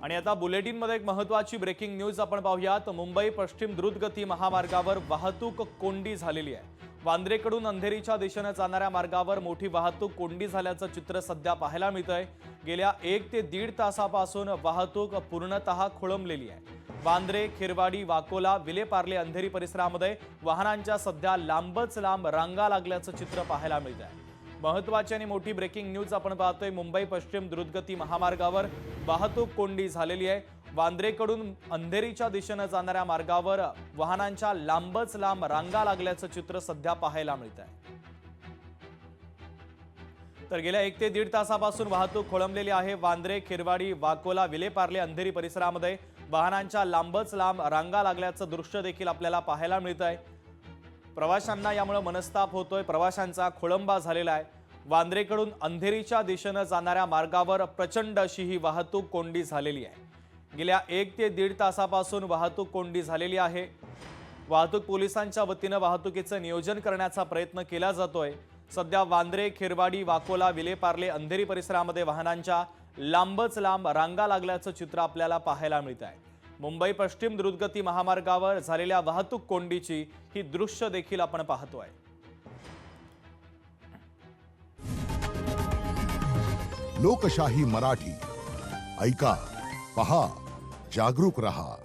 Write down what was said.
आणि आता बुलेटिनमध्ये एक महत्त्वाची ब्रेकिंग न्यूज आपण पाहूयात। मुंबई पश्चिम द्रुतगती महामार्गावर वाहतूक कोंडी झालेली आहे। वांद्रेकडून अंधेरीच्या दिशेने जाणाऱ्या मार्गावर मोठी वाहतूक कोंडी झाल्याचं चित्र सध्या पाहायला मिळतंय। गेल्या 1 ते 1.5 तासापासून वाहतूक पूर्णतः खोळंबलेली आहे। वांद्रे, खिरवाडी, वाकोला, विलेपार्ले, अंधेरी परिसरामध्ये वाहनांच्या सध्या लांबच लांब रांगा लागल्याचं चित्र पाहायला मिळतंय। महत्त्वाची आणि मोठी ब्रेकिंग न्यूज आपण पाहतोय। मुंबई पश्चिम द्रुतगती महामार्गावर वाहतूक कोंडी झालेली आहे। वांद्रेकडून अंधेरीच्या दिशेने जाणाऱ्या मार्गावर वाहनांच्या लांबच लांब रांगा लागल्याचं चित्र सध्या पाहायला मिळतंय। तर गेल्या 1 ते 1.5 तासापासून वाहतूक खोळंबलेली आहे। वांद्रे, खिरवाडी, वाकोला, विलेपार्ले, अंधेरी परिसरामध्ये वाहनांच्या लांबच लांब रांगा लागल्याचं दृश्य देखील आपल्याला पाहायला मिळतंय। प्रवाशांना यामुळे मनस्ताप होतोय, प्रवाशांचा खोळंबा झालेला आहे। वांद्रेकडून अंधेरीच्या दिशेने जाणाऱ्या मार्गावर प्रचंड अशी ही वाहतूक कोंडी झालेली आहे। गेल्या 1 ते 1.5 तासापासून वाहतूक कोंडी झालेली आहे। वाहतूक पोलिसांच्या वतीने वाहतुकीचं नियोजन करण्याचा प्रयत्न केला जातोय। सध्या वांद्रे, खिरवाडी, वाकोला, विलेपार्ले, अंधेरी परिसरामध्ये वाहनांच्या लांबच लांब रांगा लागल्याचं चित्र आपल्याला पाहायला मिळत आहे। मुंबई पश्चिम द्रुतगती महामार्गावर झालेल्या वाहतूक कोंडीची ही दृश्य देखील आपण पाहतोय। लोकशाही मराठी ऐका, पहा, जागरूक रहा।